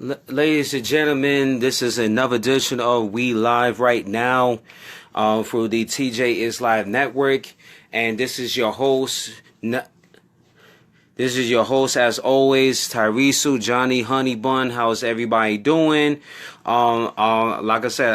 Ladies and gentlemen, this is another edition of We Live right now through the TJ is Live Network, and this is your host. This is your host, as always, Tyresu, Johnny Honey Bun. How's everybody doing? Like I said,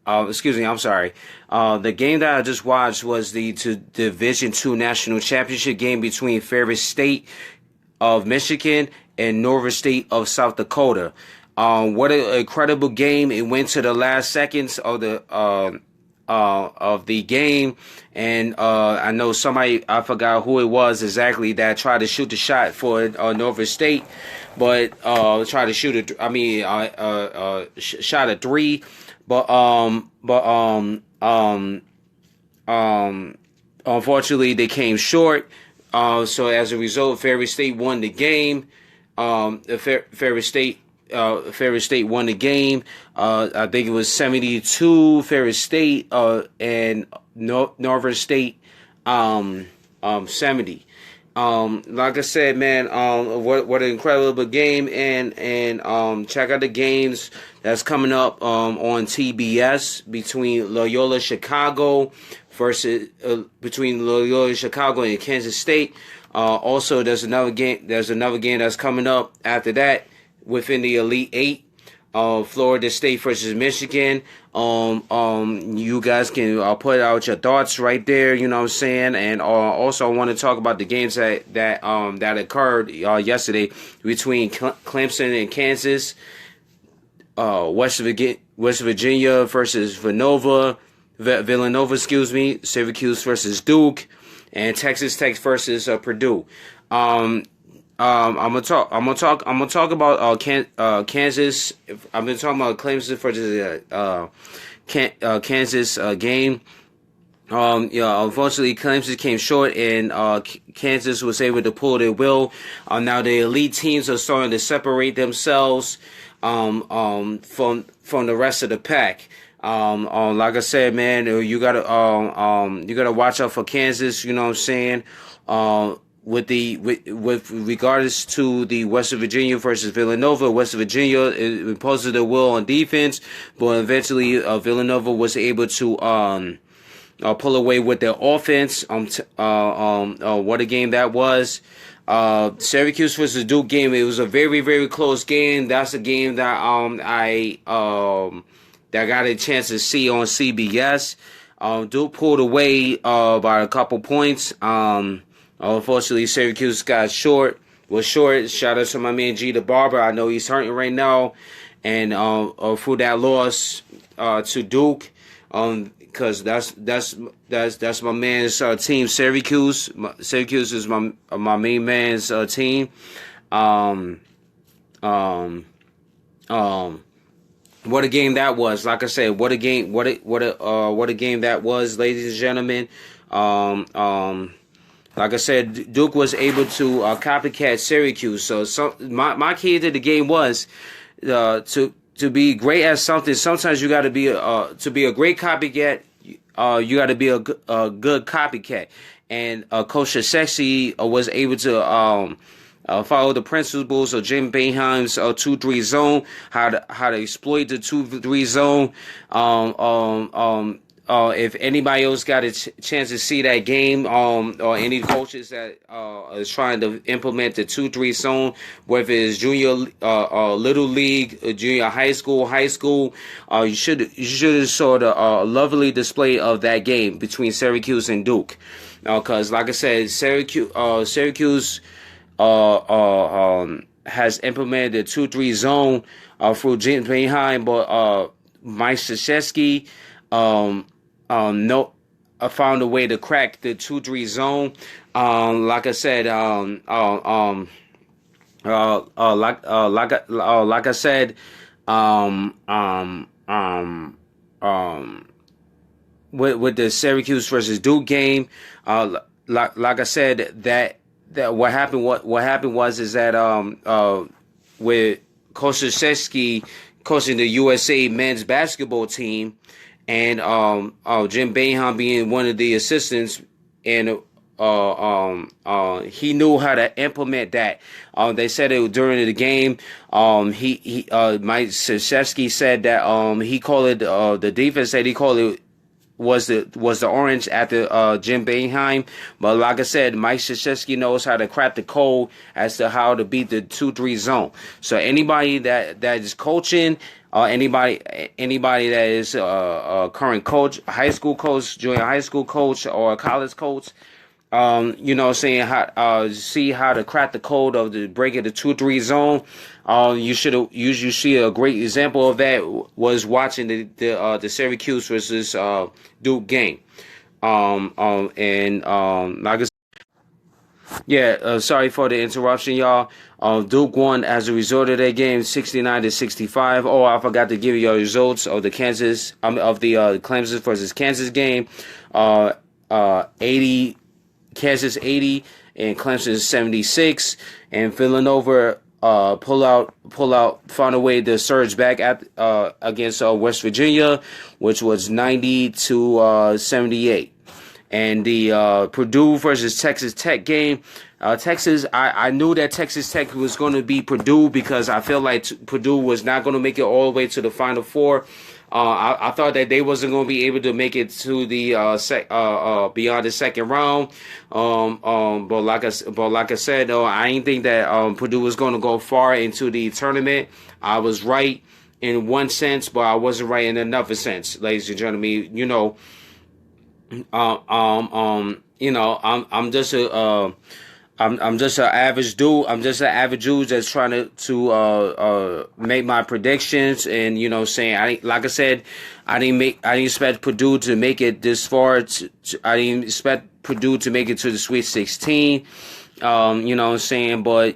I'm sorry. The game that I just watched was the Division II National Championship game between Ferris State of Michigan and Northern State of South Dakota. What an incredible game! It went to the last seconds of the game, and I know somebody, I forgot who it was exactly, that tried to shoot the shot for Northern State, but tried to shoot shot a three, but unfortunately they came short. So as a result, Ferris State won the game. Ferris State won the game. I think it was 72 Ferris State and Northern State 70. Like I said, man, what an incredible game, and check out the games that's coming up on TBS between Loyola Chicago and Kansas State. Also, there's another game that's coming up after that within the Elite Eight. Florida State versus Michigan. You guys can put out your thoughts right there. You know what I'm saying. And also, I want to talk about the games that occurred yesterday between Clemson and Kansas. West Virginia versus Villanova, Syracuse versus Duke, and Texas Tech versus Purdue. I'm gonna talk about Kansas. I've been talking about Clemson versus Kansas game. Unfortunately, Clemson came short, and Kansas was able to pull their will. Now the elite teams are starting to separate themselves from the rest of the pack. Like I said, man, you gotta watch out for Kansas. You know what I'm saying? With regards to the West Virginia versus Villanova, West Virginia imposed their will on defense, but eventually Villanova was able to pull away with their offense. What a game that was! Syracuse versus Duke game. It was a very, very close game. That's a game that I got a chance to see on CBS. Duke pulled away by a couple points. Unfortunately, Syracuse was short. Shout out to my man G the Barber. I know he's hurting right now, and through that loss to Duke, because that's my man's team. Syracuse is my main man's team. What a game that was! Like I said, what a game that was, ladies and gentlemen. Like I said, Duke was able to copycat Syracuse. So my key to the game was to be great at something. Sometimes you got to be to be a great copycat. You got to be a good copycat. And Coach Sexy was able to follow the principles of Jim Boeheim's 2-3 zone, how to exploit the 2-3 zone. If anybody else got a chance to see that game, or any coaches that is trying to implement the 2-3 zone, whether it's junior, little league, junior high school, you should have saw the lovely display of that game between Syracuse and Duke. Because like I said, Syracuse has implemented the 2-3 zone through Jim Boeheim, but Mike Krzyzewski found a way to crack the 2-3 zone. Like I said, like I said, with the Syracuse versus Duke game, like I said, that what happened was that with Coach Krzyzewski coaching the USA men's basketball team, and Jim Boeheim being one of the assistants, and he knew how to implement that. They said it during the game. Mike Krzyzewski said that he called it the defense said he called it was the orange at the Jim Boeheim. But like I said, Mike Krzyzewski knows how to crack the code as to how to beat the 2-3 zone. So anybody that is coaching, anybody that is a current coach, high school coach, junior high school coach, or a college coach, saying see how to crack the code of the breaking the 2-3 zone. You see a great example of that was watching the Syracuse versus Duke game. Like I said, sorry for the interruption, y'all. Duke won as a result of that game, 69-65. Oh, I forgot to give you your results of the Clemson versus Kansas game. 80. Kansas 80 and Clemson 76, and Villanova pull out, found a way to surge back against West Virginia, which was 90-78. And the Purdue versus Texas Tech game, Texas, I knew that Texas Tech was going to beat Purdue because I felt like Purdue was not going to make it all the way to the Final Four. I thought that they wasn't going to be able to make it to the beyond the second round. But like I said, I didn't think that Purdue was going to go far into the tournament. I was right in one sense, but I wasn't right in another sense, ladies and gentlemen. I'm just an average dude. I'm just an average dude that's trying to make my predictions, and I didn't expect Purdue to make it this far. I didn't expect Purdue to make it to the Sweet 16. But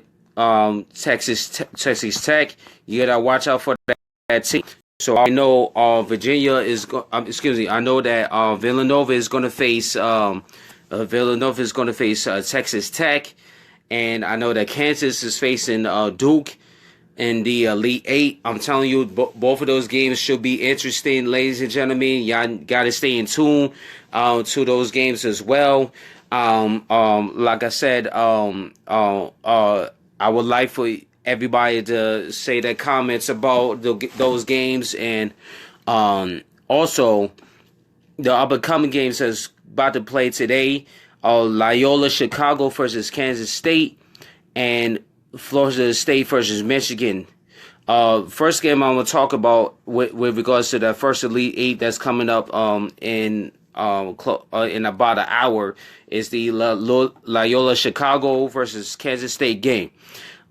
Texas Tech, you gotta watch out for that team. So I know Virginia is. I know that Villanova is going to face. Villanova is going to face Texas Tech, and I know that Kansas is facing Duke in the Elite Eight. I'm telling you, both of those games should be interesting, ladies and gentlemen. Y'all got to stay in tune to those games as well. Like I said, I would like for everybody to say their comments about those games, and also the upcoming games that's about to play today. Loyola Chicago versus Kansas State, and Florida State versus Michigan. First game I'm going to talk about with regards to that first Elite Eight that's coming up in about an hour is the Loyola Chicago versus Kansas State game.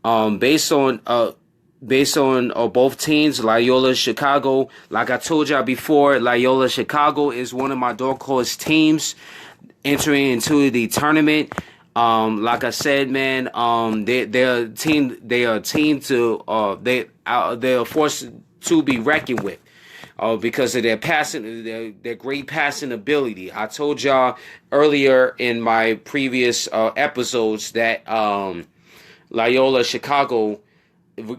Based on both teams, Loyola Chicago, like I told y'all before, Loyola Chicago is one of my dark horse teams entering into the tournament. Like I said, man, they're a team they are forced to be reckoned with. Because of their passing, their great passing ability. I told y'all earlier in my previous episodes that Loyola Chicago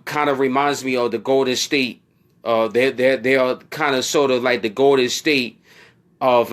kind of reminds me of the Golden State. They are kind of sort of like the Golden State of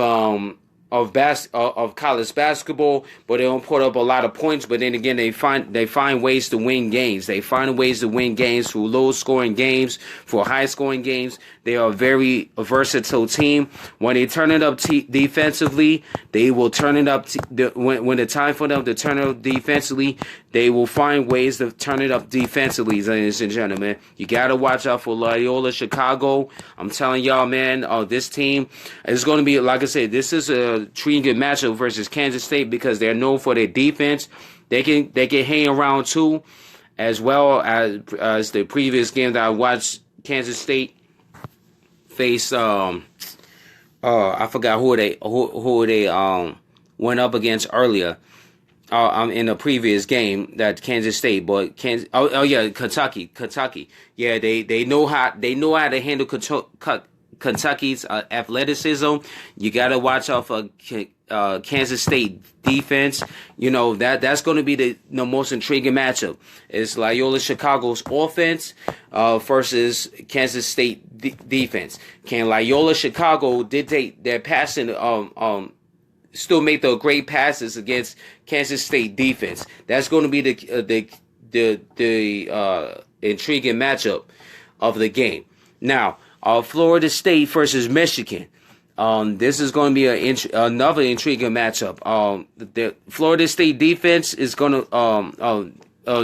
college basketball, but they don't put up a lot of points. But then again, they find ways to win games. They find ways to win games through low scoring games, for high scoring games. They are a very versatile team. When they turn it up defensively, they will turn it up. When the time for them to turn it up defensively, they will find ways to turn it up defensively, ladies and gentlemen. You got to watch out for Loyola Chicago. I'm telling y'all, man, this team is going to be, like I said, this is a intriguing matchup versus Kansas State because they're known for their defense. They can hang around too, as well as the previous game that I watched. Kansas State face I forgot who they went up against earlier. In the previous game that Kansas State, but Kentucky. Yeah, they know how to handle Kentucky's athleticism. You got to watch out for Kansas State defense. That's going to be the most intriguing matchup. It's Loyola Chicago's offense versus Kansas State defense. Can Loyola Chicago dictate their passing still make the great passes against Kansas State defense. That's going to be the intriguing matchup of the game. Now, Florida State versus Michigan. This is going to be another intriguing matchup. The Florida State defense is going to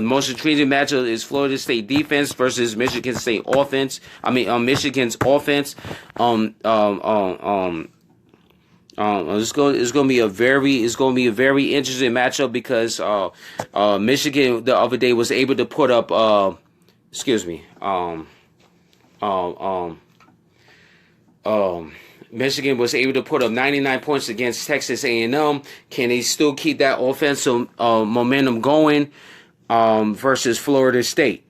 most intriguing matchup is Florida State defense versus Michigan State offense. Michigan's offense. It's going to be a very interesting matchup because Michigan the other day was able to put up Michigan was able to put up 99 points against Texas A&M. Can they still keep that offensive momentum going versus Florida State?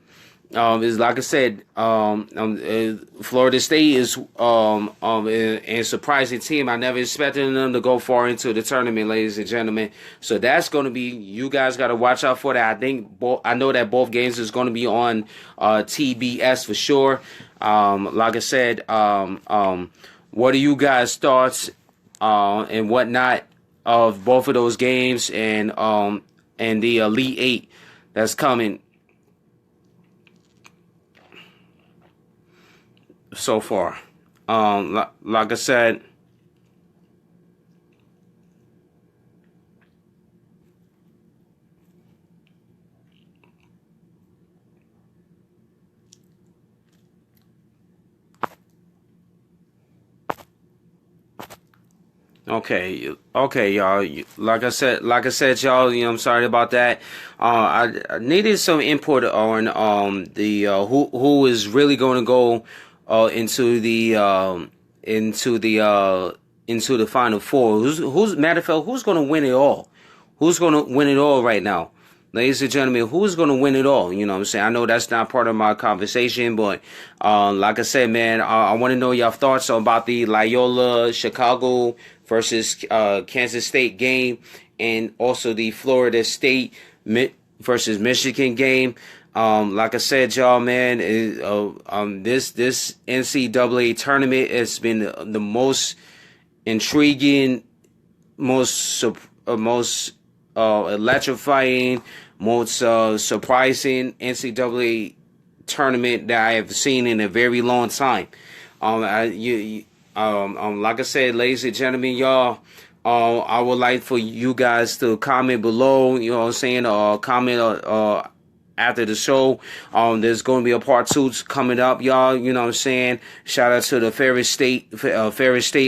Is like I said, Florida State is a surprising team. I never expected them to go far into the tournament, ladies and gentlemen. So that's going to be, you guys got to watch out for that. I know that both games is going to be on TBS for sure. Like I said, what are you guys' thoughts and whatnot of both of those games and the Elite Eight that's coming so far? Like I said, okay, y'all. Like I said, y'all. I'm sorry about that. I needed some input on the who is really going to go into the Final Four. Who's matter of fact, who's going to win it all? Who's going to win it all right now? Ladies and gentlemen, who's going to win it all? You know what I'm saying? I know that's not part of my conversation, but like I said, man, I want to know your thoughts about the Loyola Chicago versus Kansas State game, and also the Florida State versus Michigan game. Like I said, y'all, man, this NCAA tournament has been the most intriguing, most electrifying, most surprising NCAA tournament that I have seen in a very long time. Like I said, ladies and gentlemen, y'all, I would like for you guys to comment below. You know what I'm saying? Comment after the show. There's going to be a part 2 coming up, y'all. You know what I'm saying? Shout out to the fairest state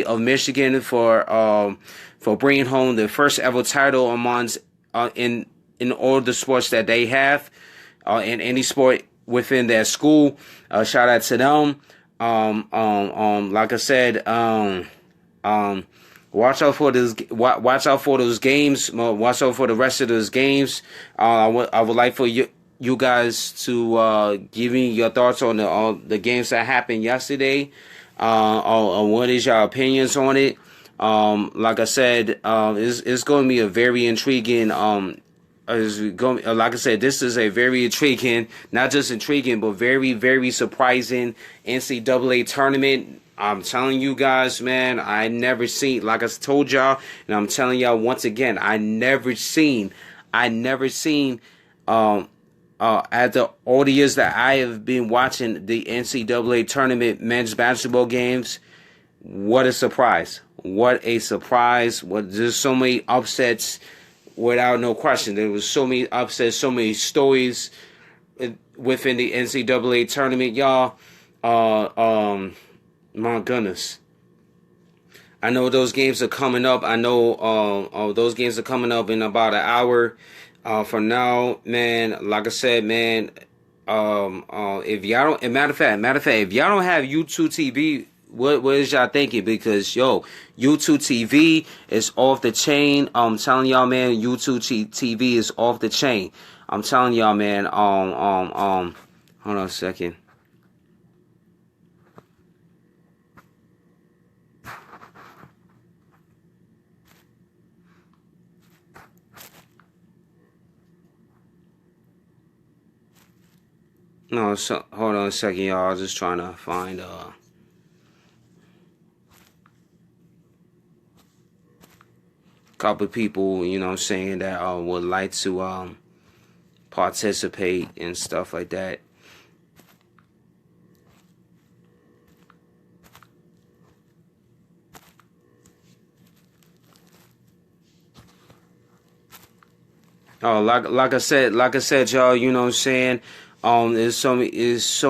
of Michigan for bringing home the first ever title amongst in all the sports that they have, in any sport within their school. Shout out to them. Like I said, watch out for this. Watch out for those games. Watch out for the rest of those games. I would like for you guys to give me your thoughts on the games that happened yesterday. On what is your opinions on it? Like I said, it's going to be a very intriguing. Like I said, this is a very intriguing, not just intriguing, but very, very surprising NCAA tournament. I'm telling you guys, man, I never seen, like I told y'all, and I'm telling y'all once again, I never seen, at the all the years that I have been watching the NCAA tournament men's basketball games, what a surprise. What a surprise. There's so many upsets without no question. There was so many upsets, so many stories within the NCAA tournament, y'all. My goodness. I know those games are coming up. I know those games are coming up in about an hour from now, man. Like I said, man, if y'all don't, matter of fact, if y'all don't have YouTube TV, what is y'all thinking? Because YouTube TV is off the chain. I'm telling y'all, man, YouTube TV is off the chain. I'm telling y'all, man. Hold on a second. No, so hold on a second, y'all. I was just trying to find couple people, you know what I'm saying, that would like to participate and stuff like that. Oh, like I said, y'all, you know what I'm saying? There's so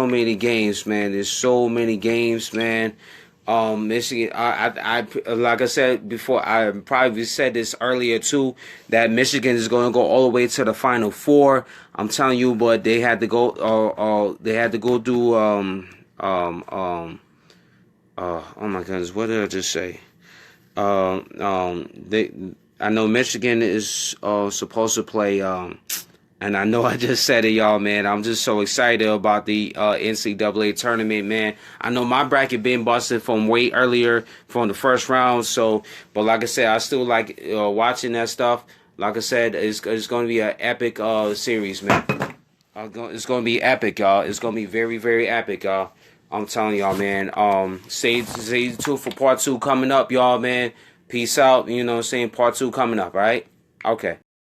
many games, man. There's so many games, man. Michigan, like I said before, I probably said this earlier too, that Michigan is going to go all the way to the Final Four. I'm telling you, but they had to go, do, oh my goodness, what did I just say? They, I know Michigan is supposed to play, and I know I just said it, y'all, man. I'm just so excited about the NCAA tournament, man. I know my bracket been busted from way earlier from the first round, so, but like I said, I still like watching that stuff. Like I said, it's going to be an epic series, man. It's going to be epic, y'all. It's going to be very, very epic, y'all. I'm telling y'all, man. Stay tuned for part 2 coming up, y'all, man. Peace out. You know what I'm saying? Part 2 coming up, all right? Okay.